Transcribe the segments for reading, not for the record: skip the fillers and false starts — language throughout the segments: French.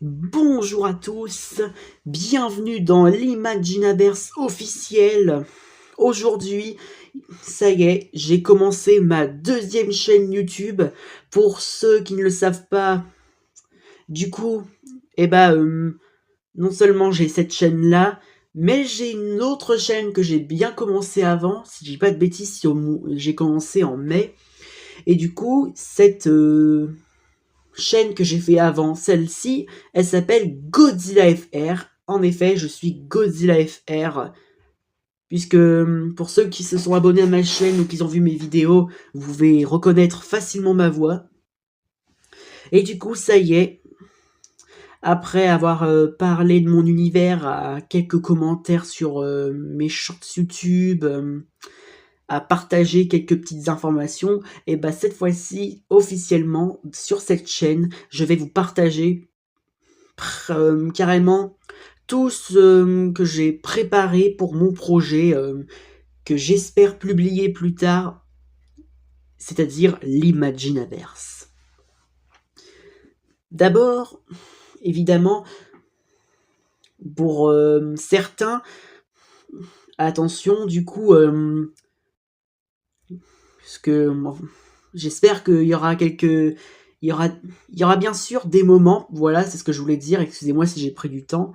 Bonjour à tous, bienvenue dans l'Imaginaverse officiel. Aujourd'hui, ça y est, j'ai commencé ma deuxième chaîne YouTube. Pour ceux qui ne le savent pas, du coup, eh ben, non seulement j'ai cette chaîne-là, mais j'ai une autre chaîne que j'ai bien commencé avant. Si je dis pas de bêtises, j'ai commencé en mai. Et du coup, cette chaîne que j'ai fait avant celle-ci, elle s'appelle Godzilla FR. En effet, je suis Godzilla FR, puisque pour ceux qui se sont abonnés à ma chaîne ou qui ont vu mes vidéos, vous pouvez reconnaître facilement ma voix. Et du coup, ça y est, après avoir parlé de mon univers à quelques commentaires sur mes shorts YouTube, à partager quelques petites informations, et bah cette fois-ci, officiellement, sur cette chaîne, je vais vous partager carrément tout ce que j'ai préparé pour mon projet que j'espère publier plus tard, c'est-à-dire l'Imaginaverse. D'abord, évidemment, pour certains, attention, du coup, parce que j'espère qu'il y aura quelques... Il y aura bien sûr des moments, voilà, c'est ce que je voulais dire, excusez-moi si j'ai pris du temps.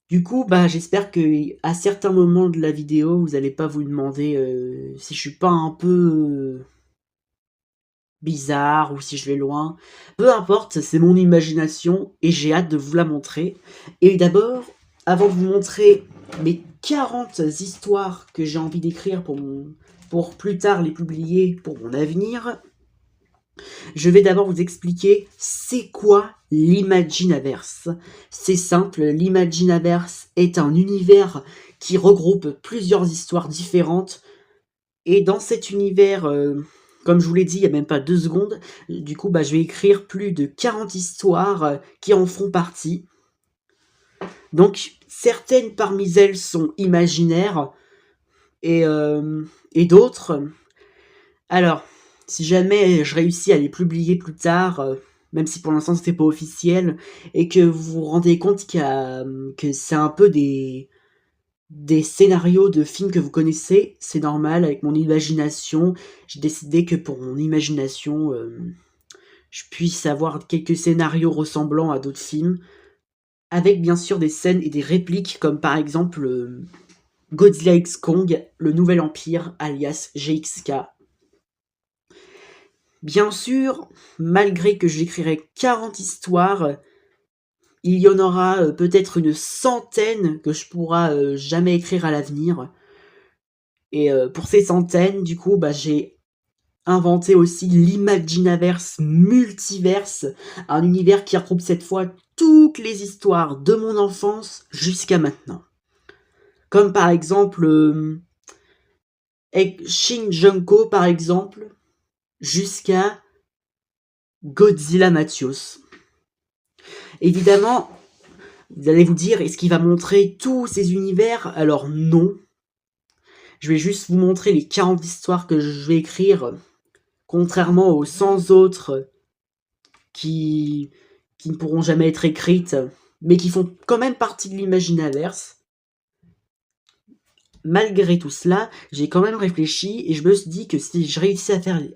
Du coup, bah, j'espère que à certains moments de la vidéo, vous allez pas vous demander si je suis pas un peu bizarre ou si je vais loin. Peu importe, c'est mon imagination et j'ai hâte de vous la montrer. Et d'abord, avant de vous montrer mes 40 histoires que j'ai envie d'écrire pour plus tard les publier pour mon avenir, je vais d'abord vous expliquer c'est quoi l'Imaginaverse. C'est simple, l'Imaginaverse est un univers qui regroupe plusieurs histoires différentes. Et dans cet univers, comme je vous l'ai dit il n'y a même pas 2 secondes, du coup bah, je vais écrire plus de 40 histoires qui en font partie. Donc certaines parmi elles sont imaginaires et d'autres... Alors, si jamais je réussis à les publier plus tard, même si pour l'instant c'était pas officiel, et que vous vous rendez compte que c'est un peu des scénarios de films que vous connaissez, c'est normal, avec mon imagination, j'ai décidé que pour mon imagination, je puisse avoir quelques scénarios ressemblants à d'autres films, avec bien sûr des scènes et des répliques, comme par exemple Godzilla X Kong, le Nouvel Empire, alias GXK. Bien sûr, malgré que j'écrirai 40 histoires, il y en aura peut-être une centaine que je pourrai jamais écrire à l'avenir. Et pour ces centaines, du coup, bah, j'ai inventé aussi l'Imaginaverse Multiverse, un univers qui regroupe cette fois toutes les histoires de mon enfance jusqu'à maintenant. Comme par exemple Shin Junko, par exemple, jusqu'à Godzilla Mathios. Évidemment, vous allez vous dire, est-ce qu'il va montrer tous ces univers? Alors non. Je vais juste vous montrer les 40 histoires que je vais écrire, contrairement aux 100 autres qui ne pourront jamais être écrites, mais qui font quand même partie de l'Imaginaverse. Malgré tout cela, j'ai quand même réfléchi et je me suis dit que si je réussis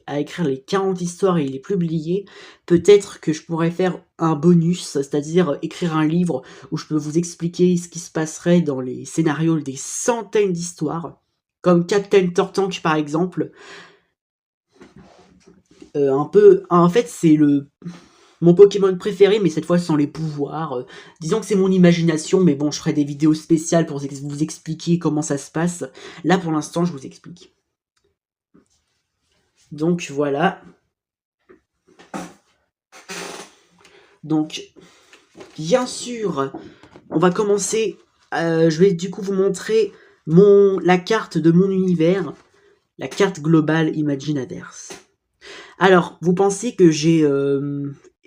à écrire les 40 histoires et les publier, peut-être que je pourrais faire un bonus, c'est-à-dire écrire un livre où je peux vous expliquer ce qui se passerait dans les scénarios des centaines d'histoires, comme Captain Tortank par exemple. En fait, c'est mon Pokémon préféré, mais cette fois sans les pouvoirs. Disons que c'est mon imagination, mais bon, je ferai des vidéos spéciales pour vous expliquer comment ça se passe. Là, pour l'instant, je vous explique. Donc, voilà. Donc, bien sûr, on va commencer... je vais du coup vous montrer la carte de mon univers, la carte globale Imaginaverse. Alors, vous pensez que j'ai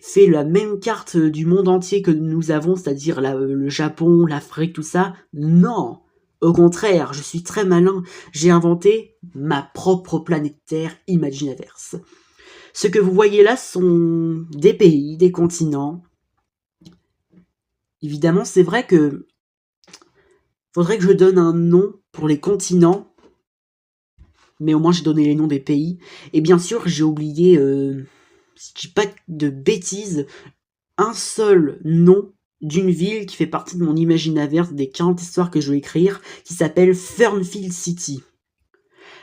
fait la même carte du monde entier que nous avons, c'est-à-dire le Japon, l'Afrique, tout ça? Non. Au contraire, je suis très malin. J'ai inventé ma propre planète Terre Imaginaverse. Ce que vous voyez là sont des pays, des continents. évidemment, c'est vrai que faudrait que je donne un nom pour les continents, mais au moins j'ai donné les noms des pays. Et bien sûr, j'ai oublié, si je dis pas de bêtises, un seul nom d'une ville qui fait partie de mon imaginaire des 40 histoires que je vais écrire, qui s'appelle Fernfield City.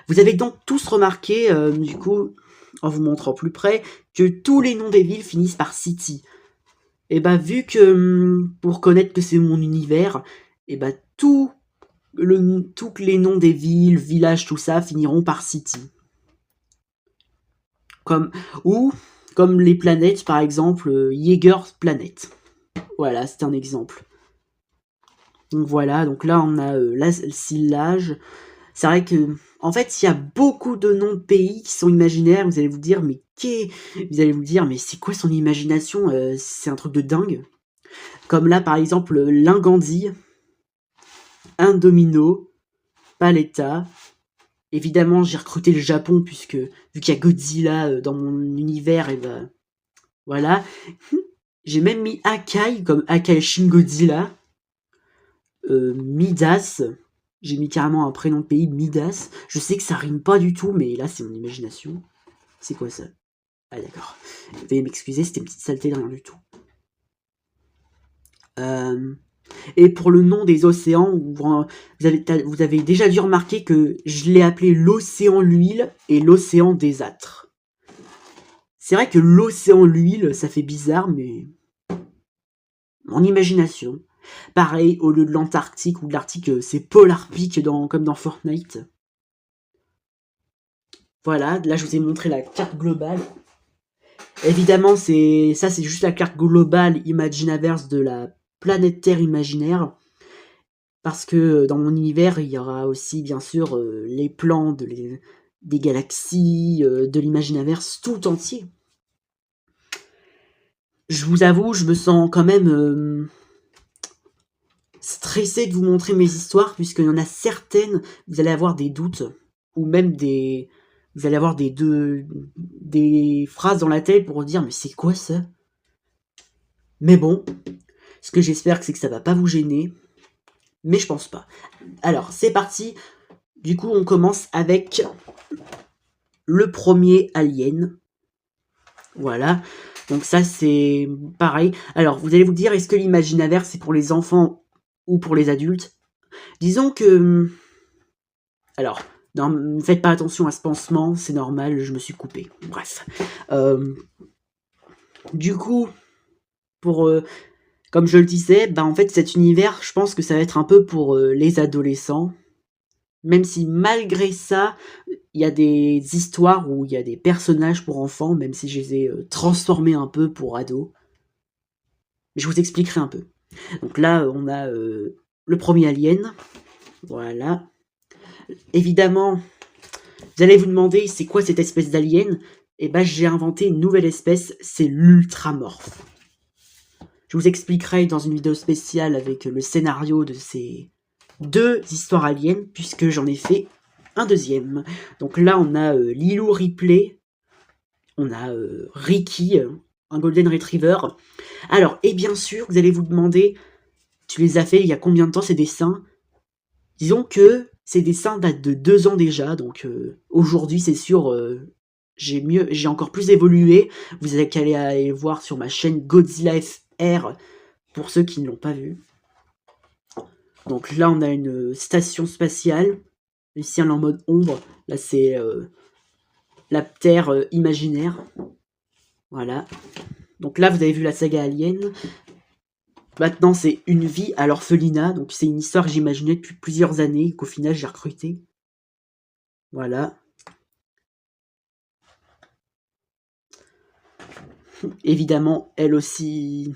Vous avez donc tous remarqué, du coup, en vous montrant plus près, que tous les noms des villes finissent par City. Et bah vu que, pour connaître que c'est mon univers, et bah tous les noms des villes, villages, tout ça finiront par City. Comme, ou, comme les planètes, par exemple, Jaeger Planet. Voilà, c'est un exemple. Donc voilà, donc là on a l'assemblage. C'est vrai que, en fait, il y a beaucoup de noms de pays qui sont imaginaires. Vous allez vous dire, mais c'est quoi son imagination? C'est un truc de dingue. Comme là, par exemple, Lingandi, Indomino, Paletta. Évidemment, j'ai recruté le Japon, puisque, vu qu'il y a Godzilla dans mon univers, et ben, voilà. J'ai même mis Akai, comme Akai Shin Godzilla. Midas. J'ai mis carrément un prénom de pays, Midas. Je sais que ça rime pas du tout, mais là, c'est mon imagination. C'est quoi ça? Ah d'accord. Veuillez m'excuser, c'était une petite saleté de rien du tout. Et pour le nom des océans, vous avez déjà dû remarquer que je l'ai appelé l'océan l'huile et l'océan désastre. C'est vrai que l'océan l'huile, ça fait bizarre, mais mon imagination. Pareil, au lieu de l'Antarctique ou de l'Arctique, c'est Polar Peak comme dans Fortnite. Voilà, là je vous ai montré la carte globale. Évidemment, c'est juste la carte globale Imaginaverse de la planète Terre imaginaire. Parce que dans mon univers, il y aura aussi, bien sûr, les plans des galaxies, de l'Imaginaverse tout entier. Je vous avoue, je me sens quand même stressé de vous montrer mes histoires, puisqu'il y en a certaines, vous allez avoir des doutes, ou même vous allez avoir des phrases dans la tête pour dire, mais c'est quoi ça? Mais bon, ce que j'espère, c'est que ça va pas vous gêner, mais je pense pas. Alors, c'est parti. Du coup, on commence avec le premier alien. Voilà. Donc ça, c'est pareil. Alors, vous allez vous dire, est-ce que l'Imaginaverse, c'est pour les enfants ou pour les adultes? Disons que... Alors, ne faites pas attention à ce pansement, c'est normal, je me suis coupé. Bref. Du coup, comme je le disais, en fait, cet univers, je pense que ça va être un peu pour les adolescents. Même si, malgré ça, il y a des histoires où il y a des personnages pour enfants, même si je les ai transformés un peu pour ados. Mais je vous expliquerai un peu. Donc là, on a le premier alien. Voilà. Évidemment, vous allez vous demander, c'est quoi cette espèce d'alien? Eh ben, j'ai inventé une nouvelle espèce, c'est l'ultramorphe. Je vous expliquerai dans une vidéo spéciale avec le scénario de ces 2 histoires aliens, puisque j'en ai fait un deuxième. Donc là, on a Lilou Ripley, on a Ricky, un Golden Retriever. Alors, et bien sûr, vous allez vous demander, tu les as fait il y a combien de temps ces dessins? Disons que ces dessins datent de 2 ans déjà, donc aujourd'hui, c'est sûr, j'ai encore plus évolué. Vous avez qu'à aller voir sur ma chaîne Godzilla FR, pour ceux qui ne l'ont pas vu. Donc là, on a une station spatiale. Ici, elle est en mode ombre. Là, c'est la Terre imaginaire. Voilà. Donc là, vous avez vu la saga Alien. Maintenant, c'est une vie à l'orphelinat. Donc c'est une histoire que j'imaginais depuis plusieurs années, qu'au final, j'ai recruté. Voilà. Évidemment, elle aussi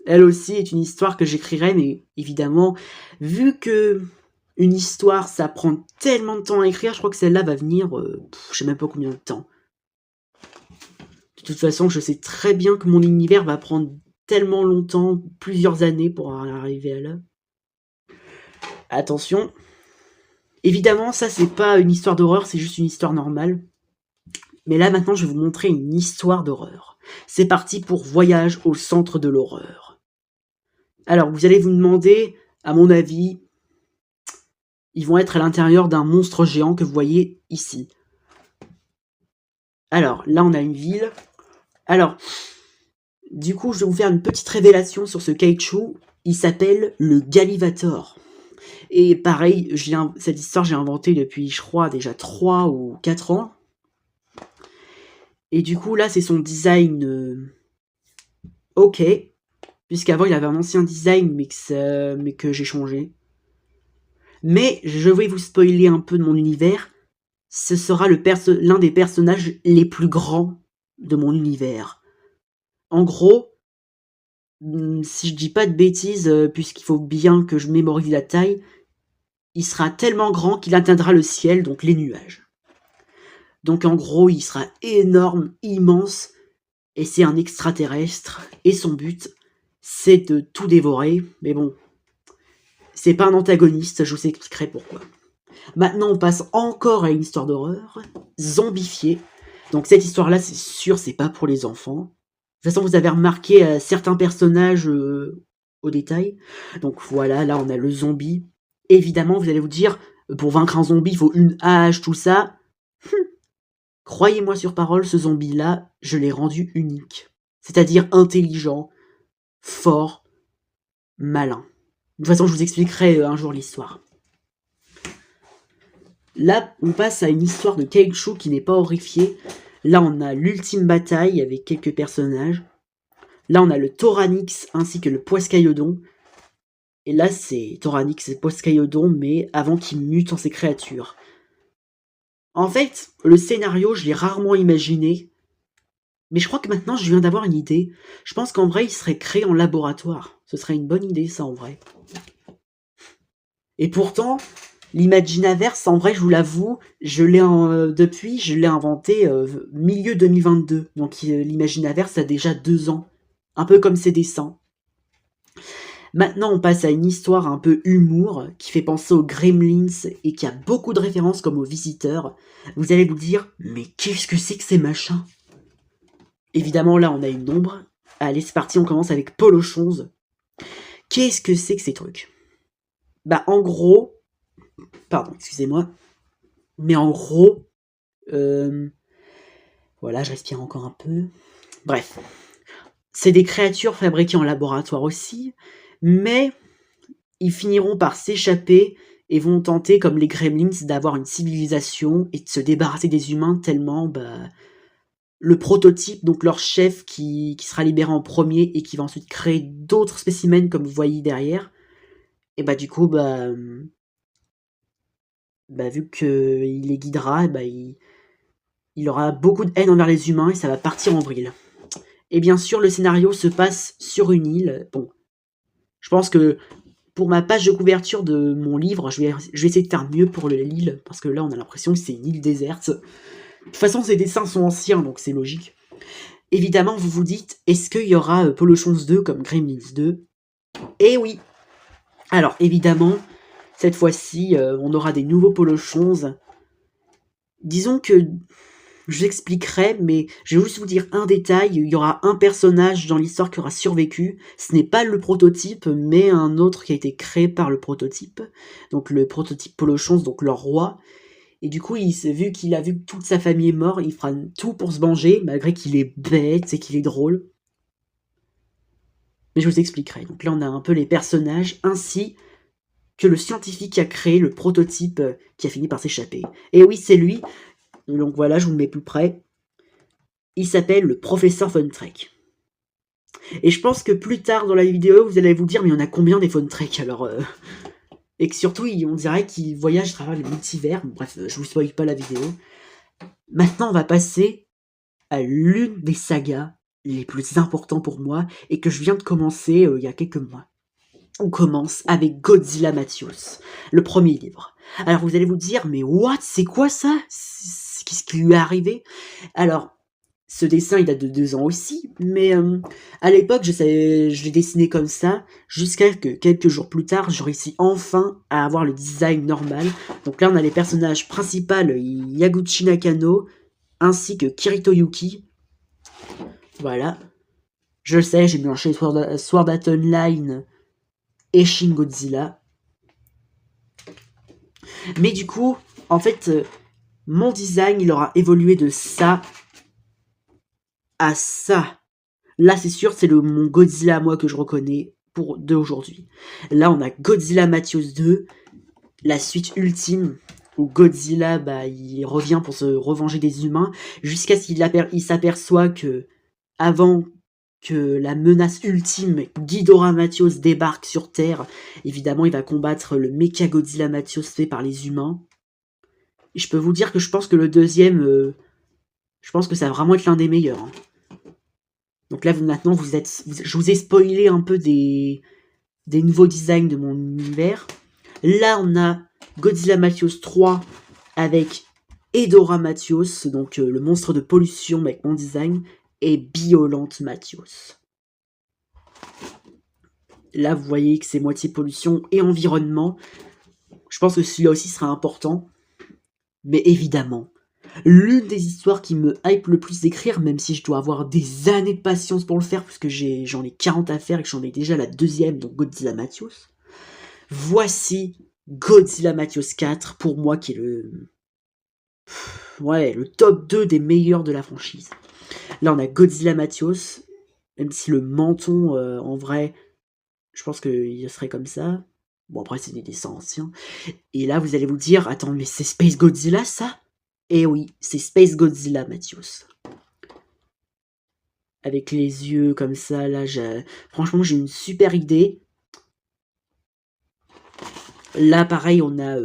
est une histoire que j'écrirai, mais évidemment, vu que une histoire, ça prend tellement de temps à écrire, je crois que celle-là va venir, je sais même pas combien de temps. De toute façon, je sais très bien que mon univers va prendre tellement longtemps, plusieurs années pour arriver à là. Attention. Évidemment, ça, c'est pas une histoire d'horreur, c'est juste une histoire normale. Mais là, maintenant, je vais vous montrer une histoire d'horreur. C'est parti pour Voyage au centre de l'horreur. Alors, vous allez vous demander, à mon avis, ils vont être à l'intérieur d'un monstre géant que vous voyez ici. Alors, là, on a une ville. Alors, du coup, je vais vous faire une petite révélation sur ce kaiju. Il s'appelle le Gallivator. Et pareil, cette histoire, j'ai inventé depuis, je crois, déjà 3 ou 4 ans. Et du coup, là, c'est son design ok. Puisqu'avant, il avait un ancien design, mais que j'ai changé. Mais je vais vous spoiler un peu de mon univers. Ce sera l'un des personnages les plus grands de mon univers. En gros, si je dis pas de bêtises, puisqu'il faut bien que je mémorise la taille, il sera tellement grand qu'il atteindra le ciel, donc les nuages. Donc en gros, il sera énorme, immense, et c'est un extraterrestre, et son but, c'est de tout dévorer, mais bon, c'est pas un antagoniste, je vous expliquerai pourquoi. Maintenant, on passe encore à une histoire d'horreur, zombifiée. Donc cette histoire-là, c'est sûr, c'est pas pour les enfants. De toute façon, vous avez remarqué certains personnages au détail. Donc voilà, là, on a le zombie. Évidemment, vous allez vous dire, pour vaincre un zombie, il faut une hache, tout ça. Croyez-moi sur parole, ce zombie-là, je l'ai rendu unique. C'est-à-dire intelligent, fort, malin. De toute façon, je vous expliquerai un jour l'histoire. Là, on passe à une histoire de kaiju qui n'est pas horrifiée. Là, on a l'ultime bataille avec quelques personnages. Là, on a le Tauranix ainsi que le Poiscaillodon. Et là, c'est Tauranix et Poiscaillodon, mais avant qu'ils mutent en ces créatures. En fait, le scénario, je l'ai rarement imaginé. Mais je crois que maintenant, je viens d'avoir une idée. Je pense qu'en vrai, il serait créé en laboratoire. Ce serait une bonne idée, ça, en vrai. Et pourtant, l'Imaginaverse, en vrai, je vous l'avoue, je l'ai inventé milieu 2022. Donc l'Imaginaverse a déjà 2 ans. Un peu comme ses dessins. Maintenant, on passe à une histoire un peu humour, qui fait penser aux Gremlins, et qui a beaucoup de références comme aux Visiteurs. Vous allez vous dire, mais qu'est-ce que c'est que ces machins? Évidemment, là, on a une ombre. Allez, c'est parti, on commence avec Polochonze. Qu'est-ce que c'est que ces trucs? Bah, en gros... Pardon, excusez-moi. Mais en gros... Voilà, je respire encore un peu. Bref. C'est des créatures fabriquées en laboratoire aussi, mais ils finiront par s'échapper et vont tenter, comme les Gremlins, d'avoir une civilisation et de se débarrasser des humains tellement... le prototype, donc leur chef qui sera libéré en premier et qui va ensuite créer d'autres spécimens comme vous voyez derrière, et du coup, vu qu'il les guidera, il aura beaucoup de haine envers les humains et ça va partir en vrille. Et bien sûr, le scénario se passe sur une île. Bon, je pense que pour ma page de couverture de mon livre, je vais essayer de faire mieux pour l'île, parce que là, on a l'impression que c'est une île déserte. De toute façon, ces dessins sont anciens, donc c'est logique. Évidemment, vous vous dites, est-ce qu'il y aura Polochonze 2 comme Gremlins 2? Eh oui. Alors, évidemment, cette fois-ci, on aura des nouveaux Polochonze. Disons que je vous expliquerai, mais je vais juste vous dire un détail. Il y aura un personnage dans l'histoire qui aura survécu. Ce n'est pas le prototype, mais un autre qui a été créé par le prototype. Donc le prototype Polochonze, donc leur roi. Et du coup, vu qu'il a vu que toute sa famille est morte, il fera tout pour se venger, malgré qu'il est bête et qu'il est drôle. Mais je vous expliquerai. Donc là, on a un peu les personnages, ainsi que le scientifique qui a créé le prototype qui a fini par s'échapper. Et oui, c'est lui. Donc voilà, je vous le mets plus près. Il s'appelle le professeur Von Track. Et je pense que plus tard dans la vidéo, vous allez vous dire, mais il y en a combien des Von Track alors Et que surtout, on dirait qu'il voyage à travers les multivers. Bref, je vous spoil pas la vidéo. Maintenant, on va passer à l'une des sagas les plus importants pour moi et que je viens de commencer il y a quelques mois. On commence avec Godzilla Matthäus, le premier livre. Alors vous allez vous dire, mais what? C'est quoi ça? Qu'est-ce qui lui est arrivé? Alors, ce dessin, il date de 2 ans aussi, mais à l'époque, je l'ai dessiné comme ça, jusqu'à ce que quelques jours plus tard, je réussis enfin à avoir le design normal. Donc là, on a les personnages principaux, Yaguchi Nakano, ainsi que Kirito Yuki. Voilà. Je le sais, j'ai mélangé Sword Art Online et Shin Godzilla. Mais du coup, en fait, mon design, il aura évolué de ça à ça. Là, c'est sûr, c'est mon Godzilla à moi que je reconnais d'aujourd'hui. Là, on a Godzilla Matthäus 2, la suite ultime, où Godzilla, il revient pour se revenger des humains, jusqu'à ce qu'il s'aperçoit que, avant que la menace ultime, Ghidorah Matthäus, débarque sur Terre, évidemment, il va combattre le Mecha Godzilla Matthäus fait par les humains. Et je peux vous dire que je pense que le deuxième, je pense que ça va vraiment être l'un des meilleurs. Hein. Donc là, maintenant, je vous ai spoilé un peu des nouveaux designs de mon univers. Là, on a Godzilla Matthäus 3 avec Ghidorah Matthäus, donc le monstre de pollution avec mon design, et Biolante Matthäus. Là, vous voyez que c'est moitié pollution et environnement. Je pense que celui-là aussi sera important. Mais évidemment, l'une des histoires qui me hype le plus d'écrire, même si je dois avoir des années de patience pour le faire, puisque j'en ai 40 à faire et que j'en ai déjà la deuxième, donc Godzilla Matthäus. Voici Godzilla Matthäus 4, pour moi, qui est le top 2 des meilleurs de la franchise. Là, on a Godzilla Matthäus, même si le menton, en vrai, je pense qu'il serait comme ça. Bon, après, c'est des dessins anciens. Et là, vous allez vous dire, attends, mais c'est Space Godzilla, ça? Eh oui, c'est Space Godzilla Matthäus. Avec les yeux comme ça, là, franchement, j'ai une super idée. Là, pareil, on a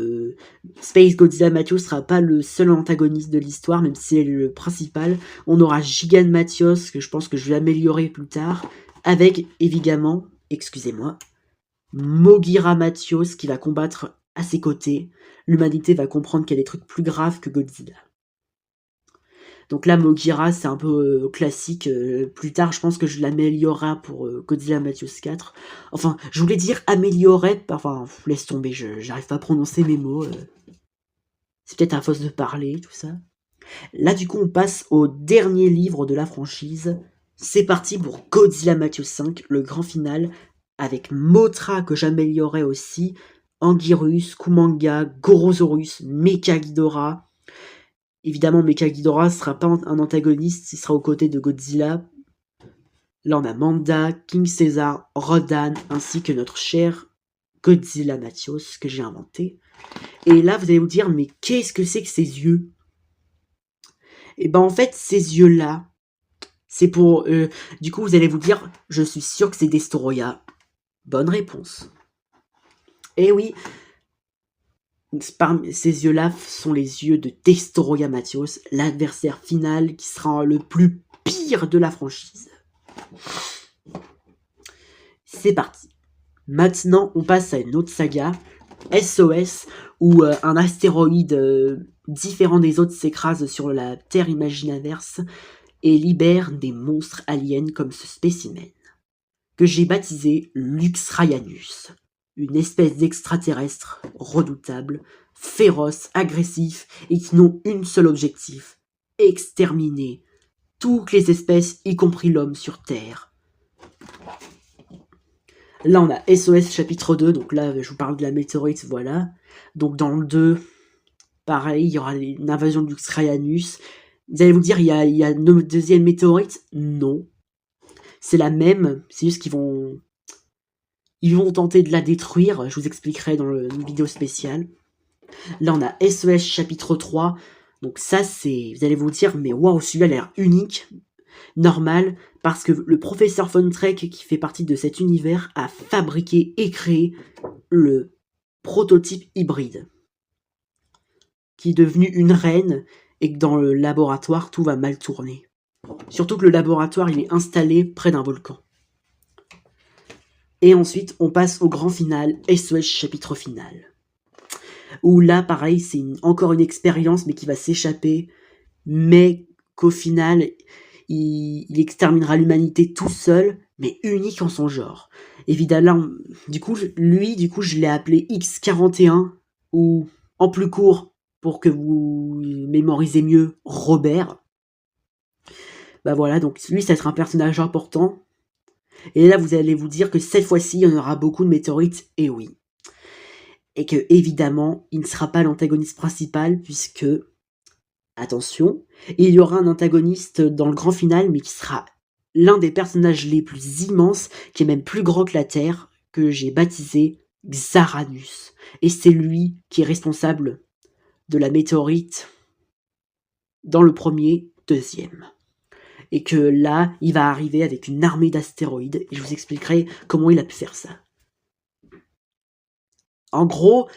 Space Godzilla Matthäus sera pas le seul antagoniste de l'histoire, même si c'est le principal. On aura Gigan Matthäus, que je pense que je vais améliorer plus tard, avec, évidemment, excusez-moi, Mogira Matthäus qui va combattre à ses côtés. L'humanité va comprendre qu'il y a des trucs plus graves que Godzilla. Donc là, Mogira, c'est un peu classique. Plus tard, je pense que je l'améliorerai pour Godzilla Matthäus 4. Enfin, je voulais dire améliorer. Enfin, laisse tomber, j'arrive pas à prononcer mes mots. C'est peut-être à force de parler, tout ça. Là, du coup, on passe au dernier livre de la franchise. C'est parti pour Godzilla Matthäus 5, le grand final, avec Mothra que j'améliorerai aussi, Anguirus, Kumanga, Gorosaurus, Mecha Ghidorah. Évidemment, Mecha Ghidorah ne sera pas un antagoniste, il sera aux côtés de Godzilla. Là, on a Manda, King Caesar, Rodan, ainsi que notre cher Godzilla Matthäus que j'ai inventé. Et là, vous allez vous dire, mais qu'est-ce que c'est que ces yeux? Et ben en fait, ces yeux-là, c'est pour... du coup, vous allez vous dire, je suis sûr que c'est Destoroyah. Bonne réponse. Eh oui, ces yeux-là sont les yeux de Destoroyah Matthäus, l'adversaire final qui sera le plus pire de la franchise. C'est parti. Maintenant, on passe à une autre saga, SOS, où un astéroïde différent des autres s'écrase sur la Terre Imaginaverse et libère des monstres aliens comme ce spécimen, que j'ai baptisé Lux Ryanus. Une espèce d'extraterrestre redoutable, féroce, agressif et qui n'ont une seule objectif, exterminer toutes les espèces, y compris l'homme sur Terre. Là, on a SOS chapitre 2, donc là, je vous parle de la météorite, voilà. Donc dans le 2, pareil, il y aura une invasion de Lux Ryanus. Vous allez vous dire, il y a une deuxième météorite? Non. C'est la même, c'est juste qu'ils vont tenter de la détruire, je vous expliquerai dans une vidéo spéciale. Là, on a SOS chapitre 3, donc ça, vous allez vous dire, mais waouh, celui-là a l'air unique, normal, parce que le professeur Von Traek, qui fait partie de cet univers, a fabriqué et créé le prototype hybride, qui est devenu une reine, et que dans le laboratoire, tout va mal tourner. Surtout que le laboratoire, il est installé près d'un volcan. Et ensuite, on passe au grand final, SOS chapitre final. Où là, pareil, c'est encore une expérience, mais qui va s'échapper, mais qu'au final, il exterminera l'humanité tout seul, mais unique en son genre. Évidemment, du coup, je l'ai appelé X41, ou en plus court, pour que vous mémorisez mieux, Robert. Bah voilà, donc lui, ça sera un personnage important. Et là, vous allez vous dire que cette fois-ci, il y en aura beaucoup de météorites, et oui. Et que, évidemment, il ne sera pas l'antagoniste principal, puisque, attention, il y aura un antagoniste dans le grand final, mais qui sera l'un des personnages les plus immenses, qui est même plus grand que la Terre, que j'ai baptisé Xaranus. Et c'est lui qui est responsable de la météorite dans le premier, deuxième. Et que là, il va arriver avec une armée d'astéroïdes, et je vous expliquerai comment il a pu faire ça. En gros,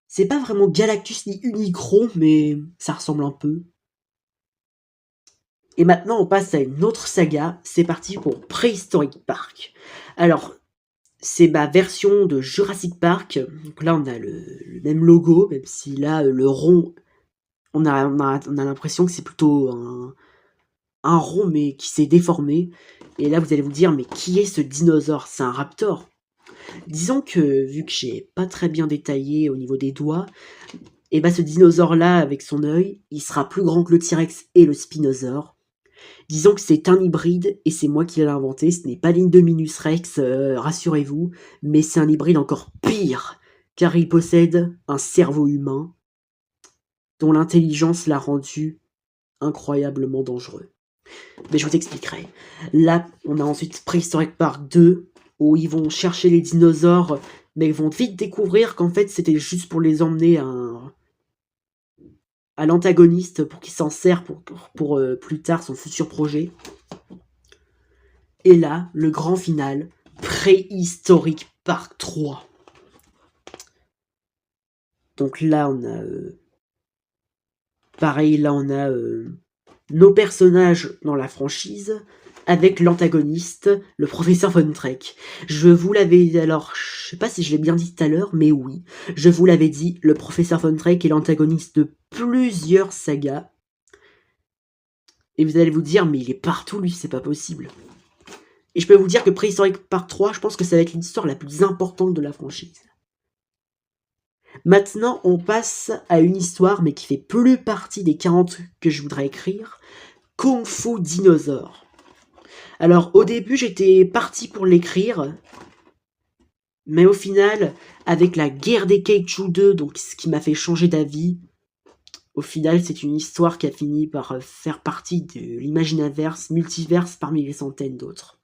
c'est pas vraiment Galactus ni Unicron, mais ça ressemble un peu. Et maintenant, on passe à une autre saga. C'est parti pour Prehistoric Park. Alors, c'est ma version de Jurassic Park. Donc là, on a le même logo, même si là, le rond, on a l'impression que c'est plutôt un rond, mais qui s'est déformé. Et là, vous allez vous dire, mais qui est ce dinosaure? C'est un raptor. Disons que, vu que j'ai pas très bien détaillé au niveau des doigts, et bah ce dinosaure-là, avec son œil, il sera plus grand que le T-Rex et le Spinosaure. Disons que c'est un hybride, et c'est moi qui l'ai inventé, ce n'est pas l'Indominus Rex, rassurez-vous, mais c'est un hybride encore pire, car il possède un cerveau humain, dont l'intelligence l'a rendu incroyablement dangereux. Mais je vous expliquerai. Là, on a ensuite Prehistoric Park 2, où ils vont chercher les dinosaures, mais ils vont vite découvrir qu'en fait c'était juste pour les emmener à l'antagoniste pour qu'il s'en sert pour plus tard son futur projet. Et là, le grand final, Prehistoric Park 3. Donc là, on a... pareil, là on a nos personnages dans la franchise, avec l'antagoniste, le professeur Von Traek. Je vous l'avais... Alors, je sais pas si je l'ai bien dit tout à l'heure, mais oui. Je vous l'avais dit, le professeur Von Traek est l'antagoniste de plusieurs sagas. Et vous allez vous dire, mais il est partout, lui, c'est pas possible. Et je peux vous dire que Prehistoric Park 3, je pense que ça va être l'histoire la plus importante de la franchise. Maintenant, on passe à une histoire, mais qui fait plus partie des 40 que je voudrais écrire. Kung Fu Dinosaur. Alors, au début, j'étais parti pour l'écrire, mais au final, avec la guerre des Kaiju 2, donc ce qui m'a fait changer d'avis, au final, c'est une histoire qui a fini par faire partie de l'Imaginaverse, multiverse parmi les centaines d'autres.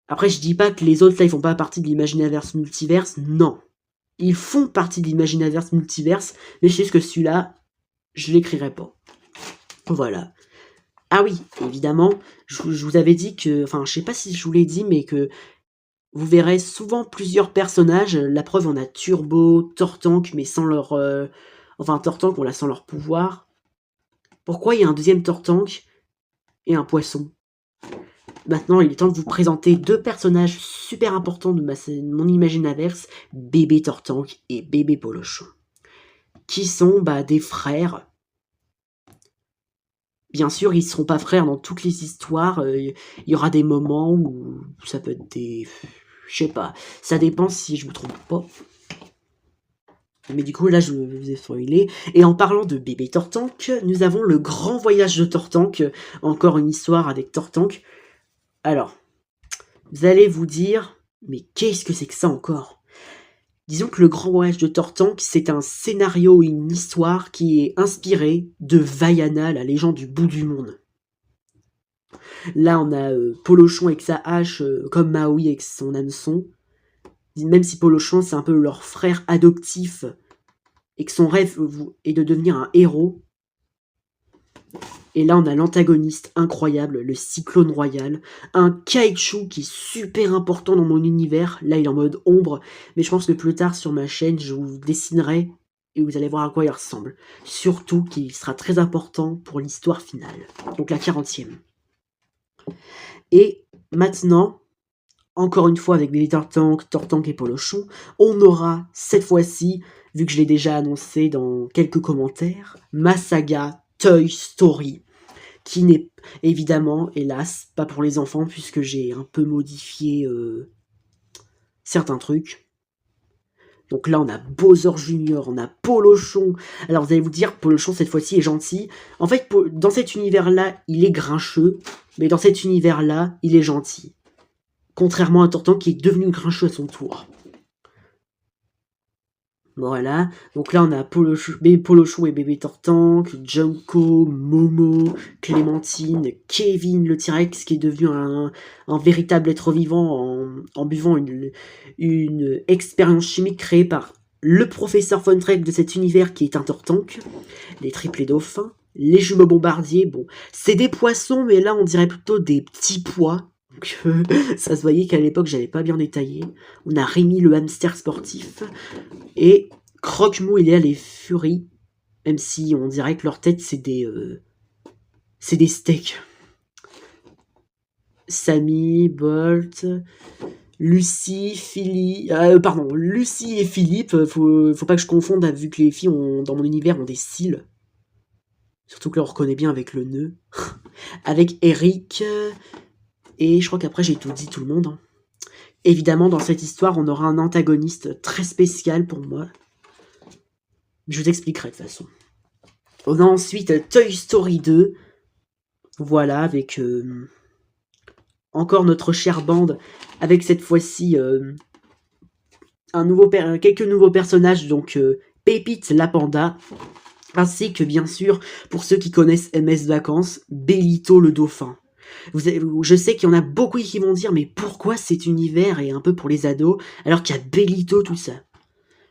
Après, je dis pas que les autres, là, ils font pas partie de l'Imaginaverse multiverse, non. Ils font partie de l'Imaginaverse multiverse, mais je sais que celui-là, je l'écrirai pas. Voilà. Ah oui, évidemment, je vous avais dit que... Enfin, je sais pas si je vous l'ai dit, mais que vous verrez souvent plusieurs personnages. La preuve, on a Turbo, Tortank, mais sans leur... Enfin, Tortank, on l'a sans leur pouvoir. Pourquoi il y a un deuxième Tortank et un poisson? Maintenant, il est temps de vous présenter deux personnages super importants de mon Imaginaverse, Bébé Tortank et Bébé Polochon. Qui sont des frères. Bien sûr, ils ne seront pas frères dans toutes les histoires. Il y aura des moments où ça peut être des... Je sais pas. Ça dépend si je me trompe pas. Mais du coup, là, je vous ai spoilé. Et en parlant de Bébé Tortank, nous avons le grand voyage de Tortank. Encore une histoire avec Tortank. Alors, vous allez vous dire, mais qu'est-ce que c'est que ça encore? Disons que le grand voyage de Tortank, c'est un scénario et une histoire qui est inspirée de Vaiana, la légende du bout du monde. Là, on a Polochon avec sa hache, comme Maui avec son hameçon. Même si Polochon, c'est un peu leur frère adoptif, et que son rêve est de devenir un héros. Et là, on a l'antagoniste incroyable, le Cyclone Royal, un Kaiju qui est super important dans mon univers. Là, il est en mode ombre, mais je pense que plus tard sur ma chaîne, je vous dessinerai et vous allez voir à quoi il ressemble. Surtout qu'il sera très important pour l'histoire finale, donc la 40e. Et maintenant, encore une fois avec Bébé Tortank et Polochon, on aura cette fois-ci, vu que je l'ai déjà annoncé dans quelques commentaires, ma saga Toy Story, qui n'est évidemment, hélas, pas pour les enfants, puisque j'ai un peu modifié certains trucs. Donc là, on a Bowser Jr., on a Polochon. Alors vous allez vous dire, Polochon, cette fois-ci, est gentil. En fait, dans cet univers-là, il est grincheux, mais dans cet univers-là, il est gentil. Contrairement à Tortank qui est devenu grincheux à son tour. Voilà, donc là on a Polochon et bébé Tortank, Junko, Momo, Clémentine, Kevin le T-Rex qui est devenu un véritable être vivant en buvant une expérience chimique créée par le professeur Von Trapp de cet univers qui est un Tortank, les triplés dauphins, les jumeaux bombardiers, bon, c'est des poissons mais là on dirait plutôt des petits pois. Donc, ça se voyait qu'à l'époque j'avais pas bien détaillé. On a Rémi le hamster sportif et Croque-Mou il y a les furies, même si on dirait que leur tête c'est des steaks. Sammy, Bolt, Lucie, Lucie et Philippe, faut pas que je confonde vu que les filles dans mon univers ont des cils. Surtout que là on reconnaît bien avec le nœud. Avec Eric, et je crois qu'après j'ai tout dit, tout le monde. Hein. Évidemment, dans cette histoire, on aura un antagoniste très spécial pour moi. Je vous expliquerai de toute façon. On a ensuite Toy Story 2. Voilà, avec encore notre chère bande. Avec cette fois-ci quelques nouveaux personnages. Donc Pépite la panda. Ainsi que bien sûr, pour ceux qui connaissent MS Vacances, Bélito le dauphin. Je sais qu'il y en a beaucoup qui vont dire mais pourquoi cet univers est un peu pour les ados alors qu'il y a Bélito tout ça.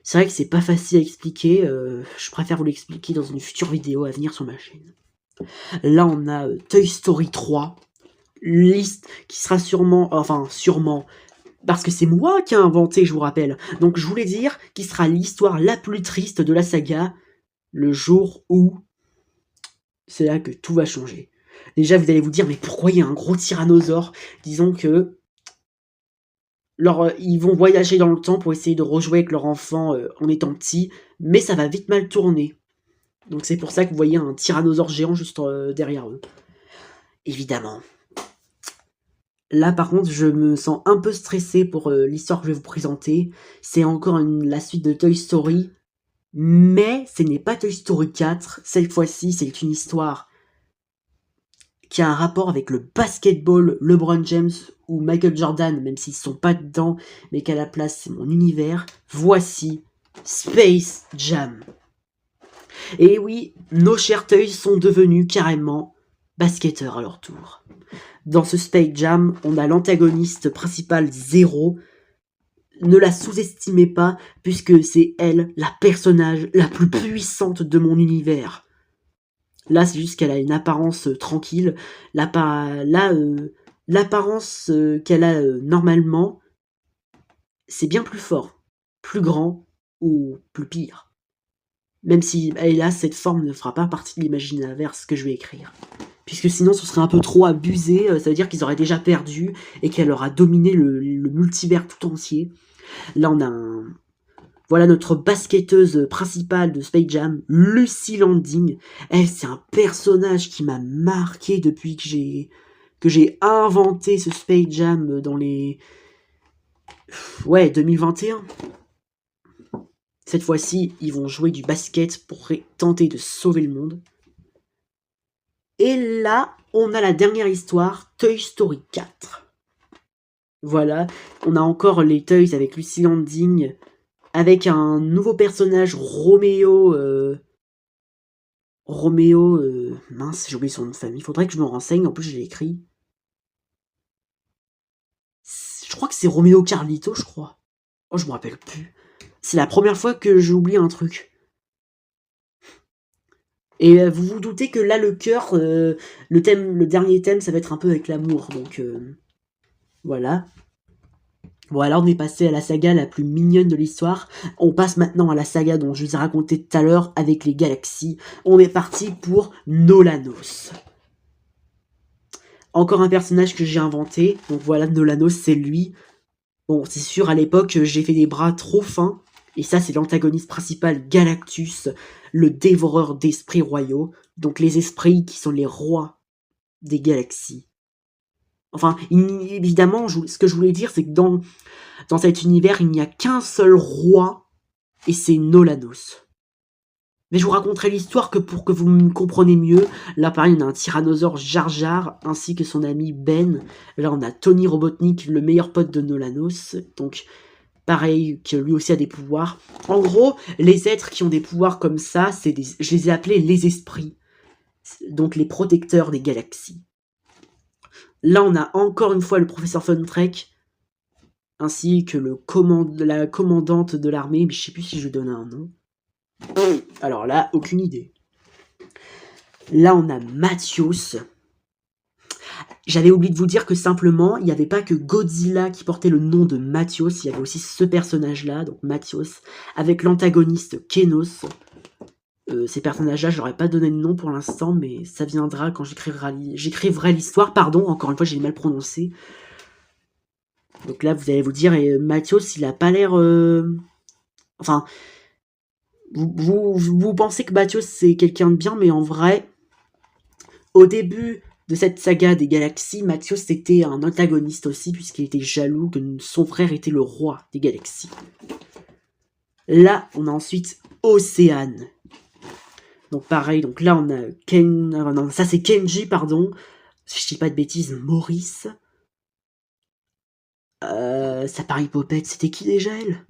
C'est vrai que c'est pas facile à expliquer, je préfère vous l'expliquer dans une future vidéo à venir sur ma chaîne. Là on a Toy Story 3, liste qui sera sûrement, parce que c'est moi qui ai inventé, je vous rappelle, donc je voulais dire qui sera l'histoire la plus triste de la saga, le jour où c'est là que tout va changer. Déjà, vous allez vous dire, mais pourquoi il y a un gros tyrannosaure? Disons que ils vont voyager dans le temps pour essayer de rejouer avec leur enfant en étant petit, mais ça va vite mal tourner. Donc c'est pour ça que vous voyez un tyrannosaure géant juste derrière eux. Évidemment. Là, par contre, je me sens un peu stressé pour l'histoire que je vais vous présenter. C'est encore la suite de Toy Story, mais ce n'est pas Toy Story 4. Cette fois-ci, c'est une histoire qui a un rapport avec le basketball, LeBron James ou Michael Jordan, même s'ils ne sont pas dedans, mais qu'à la place, c'est mon univers. Voici Space Jam. Et oui, nos chers toys sont devenus carrément basketteurs à leur tour. Dans ce Space Jam, on a l'antagoniste principal Zero. Ne la sous-estimez pas, puisque c'est elle, la personnage la plus puissante de mon univers. Là, c'est juste qu'elle a une apparence tranquille. L'apparence qu'elle a normalement, c'est bien plus fort, plus grand ou plus pire. Même si, hélas, cette forme ne fera pas partie de l'imaginaire que je vais écrire. Puisque sinon, ce serait un peu trop abusé. Ça veut dire qu'ils auraient déjà perdu et qu'elle aura dominé le multivers tout entier. Là, on a Voilà notre basketteuse principale de Space Jam, Lucy Landing. Elle, c'est un personnage qui m'a marqué depuis que j'ai inventé ce Space Jam dans les... 2021. Cette fois-ci, ils vont jouer du basket pour tenter de sauver le monde. Et là, on a la dernière histoire, Toy Story 4. Voilà, on a encore les Toys avec Lucy Landing, avec un nouveau personnage, Roméo, mince, j'ai oublié son nom de famille, faudrait que je me renseigne, en plus je l'ai écrit. Je crois que c'est Roméo Carlito, je crois. Oh, je me rappelle plus. C'est la première fois que j'ai oublié un truc. Et vous vous doutez que là, le cœur, le dernier thème, ça va être un peu avec l'amour, donc voilà. Bon, alors on est passé à la saga la plus mignonne de l'histoire. On passe maintenant à la saga dont je vous ai raconté tout à l'heure avec les galaxies. On est parti pour Nolanos. Encore un personnage que j'ai inventé. Donc voilà, Nolanos, c'est lui. Bon, c'est sûr, à l'époque, j'ai fait des bras trop fins. Et ça, c'est l'antagoniste principal, Galactus, le dévoreur d'esprits royaux. Donc les esprits qui sont les rois des galaxies. Enfin, évidemment, ce que je voulais dire, c'est que dans cet univers, il n'y a qu'un seul roi, et c'est Nolanos. Mais je vous raconterai l'histoire que pour que vous me compreniez mieux. Là, pareil, on a un tyrannosaure Jar Jar, ainsi que son ami Ben. Là, on a Tony Robotnik, le meilleur pote de Nolanos. Donc, pareil, que lui aussi a des pouvoirs. En gros, les êtres qui ont des pouvoirs comme ça, je les ai appelés les esprits. Donc, les protecteurs des galaxies. Là, on a encore une fois le professeur Funtrek, ainsi que la commandante de l'armée, mais je sais plus si je donne un nom. Alors là, aucune idée. Là, on a Mathios. J'avais oublié de vous dire que simplement, il n'y avait pas que Godzilla qui portait le nom de Mathios, il y avait aussi ce personnage-là, donc Mathios, avec l'antagoniste Kenos. Ces personnages-là, je n'aurais pas donné de nom pour l'instant, mais ça viendra quand j'écriverai l'histoire. Pardon, encore une fois, j'ai mal prononcé. Donc là, vous allez vous dire, Mathios, il a pas l'air... Enfin, vous pensez que Mathios, c'est quelqu'un de bien, mais en vrai, au début de cette saga des galaxies, Mathios était un antagoniste aussi, puisqu'il était jaloux que son frère était le roi des galaxies. Là, on a ensuite Océane. Donc pareil, donc là on a non, ça c'est Kenji, pardon. Si je dis pas de bêtises, Maurice. Ça parie Popette, c'était qui déjà elle?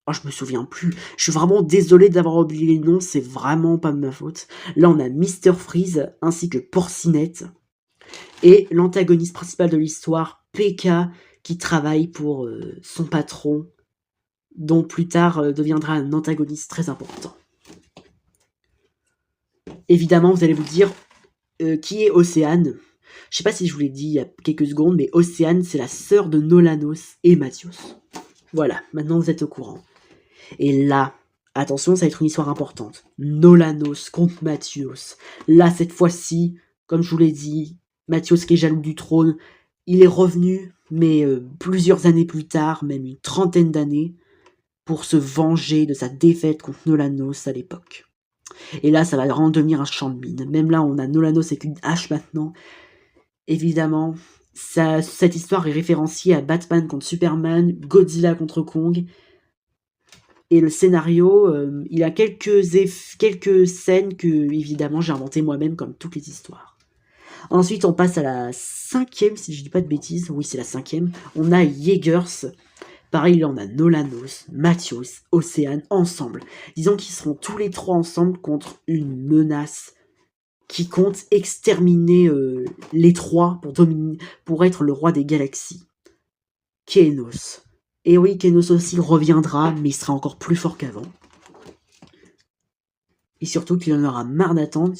Oh, je me souviens plus. Je suis vraiment désolé d'avoir oublié les noms, c'est vraiment pas de ma faute. Là on a Mr. Freeze ainsi que Porcinette. Et l'antagoniste principal de l'histoire, PK, qui travaille pour son patron, dont plus tard deviendra un antagoniste très important. Évidemment, vous allez vous dire, qui est Océane? Je sais pas si je vous l'ai dit il y a quelques secondes, mais Océane, c'est la sœur de Nolanos et Mathios. Voilà, maintenant vous êtes au courant. Et là, attention, ça va être une histoire importante. Nolanos contre Mathios. Là, cette fois-ci, comme je vous l'ai dit, Mathios qui est jaloux du trône, il est revenu, mais plusieurs années plus tard, même une trentaine d'années, pour se venger de sa défaite contre Nolanos à l'époque. Et là, ça va vraiment devenir un champ de mine. Même là, on a Nolanos avec une hache maintenant. Évidemment, cette histoire est référenciée à Batman contre Superman, Godzilla contre Kong. Et le scénario, il a quelques scènes que, évidemment, j'ai inventées moi-même, comme toutes les histoires. Ensuite, on passe à la 5e, si je dis pas de bêtises. Oui, c'est la 5e. On a Jaegers. Pareil, là, on a Nolanos, Mathios, Océane, ensemble. Disons qu'ils seront tous les trois ensemble contre une menace qui compte exterminer les trois pour être le roi des galaxies. Kenos. Et oui, Kenos aussi reviendra, mais il sera encore plus fort qu'avant. Et surtout qu'il en aura marre d'attendre.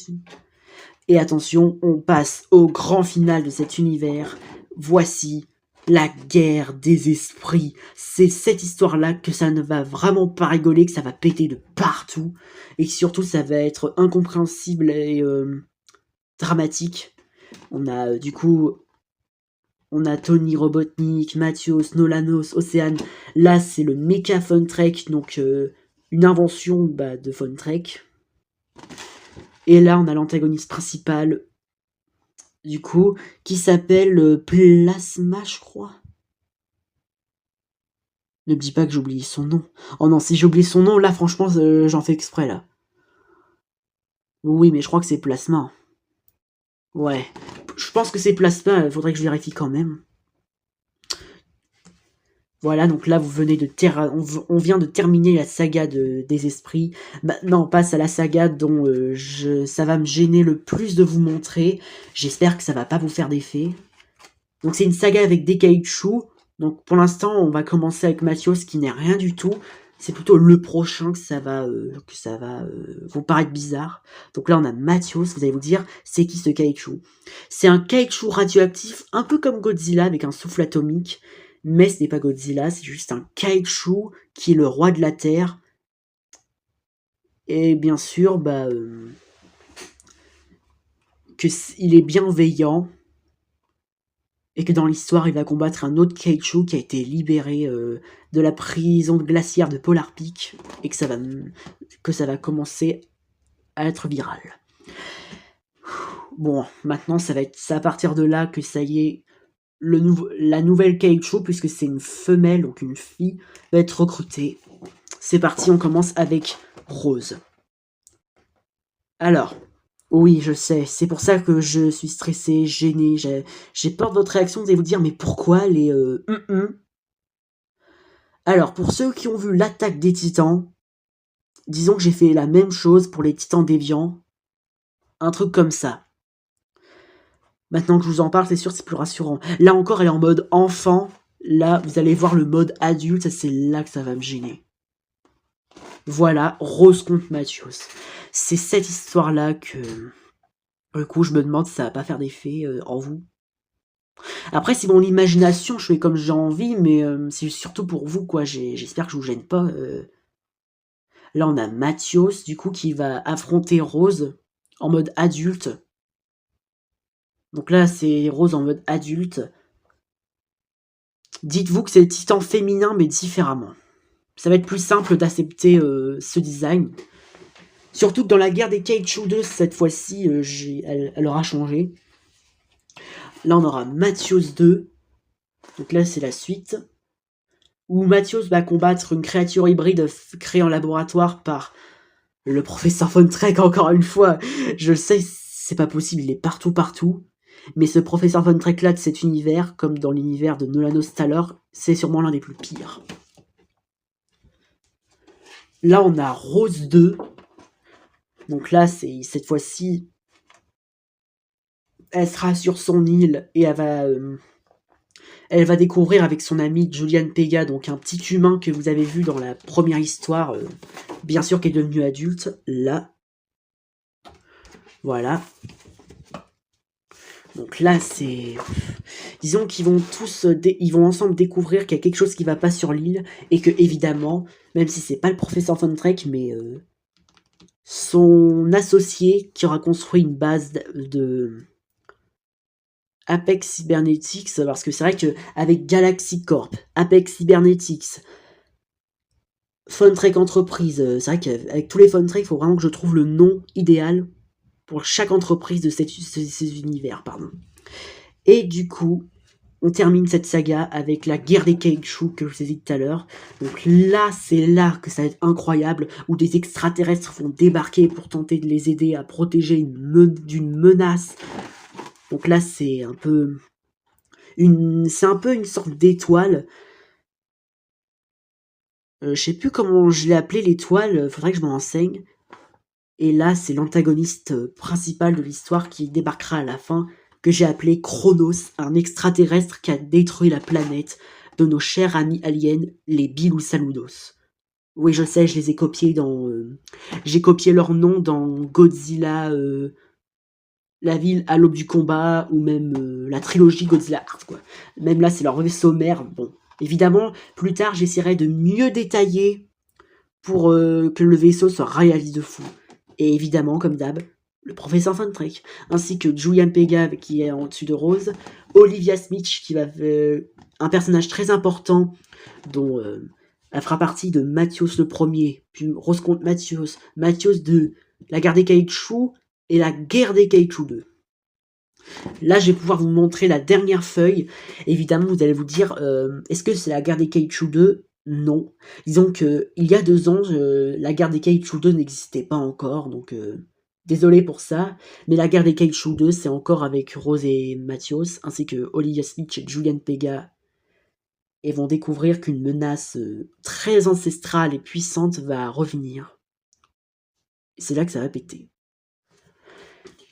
Et attention, on passe au grand final de cet univers. Voici la guerre des esprits. C'est cette histoire-là que ça ne va vraiment pas rigoler, que ça va péter de partout. Et surtout, ça va être incompréhensible et dramatique. On a du coup... On a Tony Robotnik, Mathios, Nolanos, Océane. Là, c'est le Mecha Funtrek, donc une invention de Funtrek. Et là, on a l'antagoniste principal, du coup, qui s'appelle Plasma, je crois. Ne me dis pas que j'ai oublié son nom. Oh non, si j'ai oublié son nom, là, franchement, j'en fais exprès, là. Oui, mais je crois que c'est Plasma. Ouais. Je pense que c'est Plasma, faudrait que je vérifie quand même. Voilà, donc là, on vient de terminer la saga des esprits. Maintenant, on passe à la saga dont ça va me gêner le plus de vous montrer. J'espère que ça va pas vous faire d'effet. Donc, c'est une saga avec des caoutchoucs. Donc, pour l'instant, on va commencer avec Mathios, qui n'est rien du tout. C'est plutôt le prochain que ça va vous paraître bizarre. Donc là, on a Mathios, vous allez vous dire, c'est qui ce caoutchouc? C'est un caoutchouc radioactif, un peu comme Godzilla, avec un souffle atomique. Mais ce n'est pas Godzilla, c'est juste un caoutchouc qui est le roi de la Terre. Et bien sûr, il est bienveillant. Et que dans l'histoire, il va combattre un autre caoutchouc qui a été libéré de la prison glaciaire de Polar Peak. Et que ça va commencer à être viral. Bon, maintenant, c'est à partir de là que ça y est... la nouvelle caoutchouc, puisque c'est une femelle, donc une fille, va être recrutée. C'est parti, on commence avec Rose. Alors, oui, je sais, c'est pour ça que je suis stressé, gêné, j'ai peur de votre réaction, vous allez vous dire, mais pourquoi les Alors, pour ceux qui ont vu l'attaque des titans, disons que j'ai fait la même chose pour les titans déviants, un truc comme ça. Maintenant que je vous en parle, c'est sûr, c'est plus rassurant. Là encore, elle est en mode enfant, là, vous allez voir le mode adulte, c'est là que ça va me gêner. Voilà, Rose contre Mathios. C'est cette histoire-là que... Du coup, je me demande si ça va pas faire d'effet en vous. Après, c'est mon imagination, je fais comme j'ai envie, mais c'est surtout pour vous, quoi. J'espère que je vous gêne pas. Là, on a Mathios, du coup, qui va affronter Rose en mode adulte. Donc là, c'est Rose en mode adulte. Dites-vous que c'est le titan féminin, mais différemment. Ça va être plus simple d'accepter ce design. Surtout que dans la guerre des Kaiju 2, cette fois-ci, elle aura changé. Là, on aura Mathios 2. Donc là, c'est la suite. Où Mathios va combattre une créature hybride créée en laboratoire par le professeur Von Track, encore une fois. Je le sais, c'est pas possible, il est partout. Mais ce professeur Von Track là de cet univers, comme dans l'univers de Nolanos tout à l'heure, c'est sûrement l'un des plus pires. Là, on a Rose 2. Donc là, c'est cette fois-ci, elle sera sur son île et elle va découvrir avec son ami Julian Pega, donc un petit humain que vous avez vu dans la première histoire, bien sûr qui est devenu adulte, là. Voilà. Donc là, c'est... Disons qu'ils vont tous, ils vont ensemble découvrir qu'il y a quelque chose qui va pas sur l'île, et que, évidemment, même si c'est pas le professeur Von Track, mais son associé qui aura construit une base de Apex Cybernetics, parce que c'est vrai qu'avec Galaxy Corp, Apex Cybernetics, Von Track Entreprise, c'est vrai qu'avec tous les Von Track, il faut vraiment que je trouve le nom idéal pour chaque entreprise de ces univers, pardon. Et du coup, on termine cette saga avec la guerre des Kaiju que je vous ai dit tout à l'heure. Donc là, c'est là que ça va être incroyable, où des extraterrestres vont débarquer pour tenter de les aider à protéger d'une menace. Donc là, c'est un peu une sorte d'étoile. Je sais plus comment je l'ai appelé l'étoile, faudrait que je m'en renseigne. Et là, c'est l'antagoniste principal de l'histoire qui débarquera à la fin, que j'ai appelé Chronos, un extraterrestre qui a détruit la planète de nos chers amis aliens, les Bilou Saludos. Oui, je sais, je les ai copiés dans... j'ai copié leur nom dans Godzilla, la ville à l'aube du combat, ou même la trilogie Godzilla Art, quoi. Même là, c'est leur vaisseau mère. Bon, évidemment, plus tard, j'essaierai de mieux détailler pour que le vaisseau soit réaliste de fou. Et évidemment, comme d'hab, le professeur Von Track, ainsi que Julian Pega qui est en dessus de Rose, Olivia Smith qui va un personnage très important dont elle fera partie de Mathios le premier, puis Rose contre Mathios, Mathios 2, la guerre des Kaiju et la guerre des Kaiju 2. Là, je vais pouvoir vous montrer la dernière feuille. Évidemment, vous allez vous dire, est-ce que c'est la guerre des Kaiju 2 ? Non. Disons que il y a 2 ans, la guerre des Kaiju 2 n'existait pas encore, donc désolé pour ça. Mais la guerre des Kaiju 2, c'est encore avec Rose et Mathios, ainsi que Olivia Smith et Julian Pega, et vont découvrir qu'une menace très ancestrale et puissante va revenir. Et c'est là que ça va péter.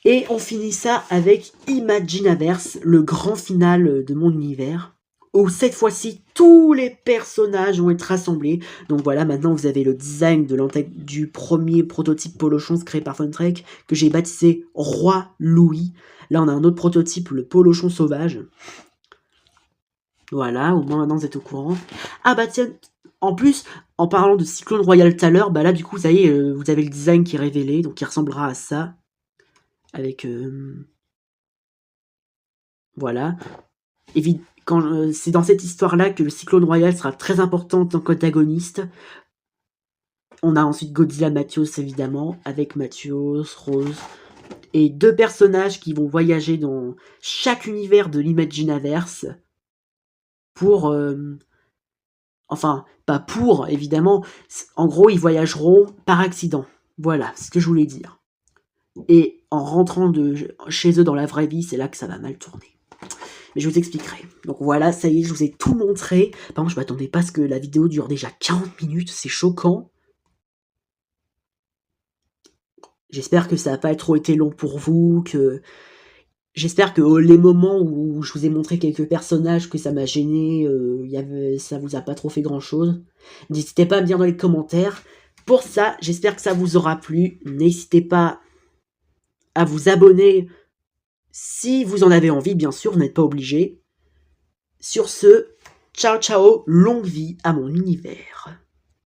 Et on finit ça avec Imaginaverse, le grand final de mon univers, où cette fois-ci, tous les personnages vont être rassemblés. Donc voilà, maintenant vous avez le design du premier prototype Polochon créé par Von Track, que j'ai baptisé Roi Louis. Là, on a un autre prototype, le Polochon sauvage. Voilà, au moins maintenant vous êtes au courant. Ah bah tiens, en plus, en parlant de Cyclone Royal tout à l'heure, bah là du coup, ça y est, vous avez le design qui est révélé, donc il ressemblera à ça. Avec... voilà. C'est dans cette histoire-là que le Cyclone Royal sera très important en tant qu'antagoniste. On a ensuite Godzilla Mathios, évidemment, avec Mathios, Rose, et 2 personnages qui vont voyager dans chaque univers de l'Imaginaverse pour Enfin, pas pour, évidemment. En gros, ils voyageront par accident. Voilà, c'est ce que je voulais dire. Et en rentrant chez eux dans la vraie vie, c'est là que ça va mal tourner. Mais je vous expliquerai. Donc voilà, ça y est, je vous ai tout montré. Par contre, je m'attendais pas à ce que la vidéo dure déjà 40 minutes, c'est choquant. J'espère que ça n'a pas trop été long pour vous, J'espère que les moments où je vous ai montré quelques personnages, que ça m'a gêné, ça vous a pas trop fait grand chose. N'hésitez pas à me dire dans les commentaires. Pour ça, j'espère que ça vous aura plu. N'hésitez pas à vous abonner si vous en avez envie, bien sûr, vous n'êtes pas obligé. Sur ce, ciao ciao, longue vie à mon univers.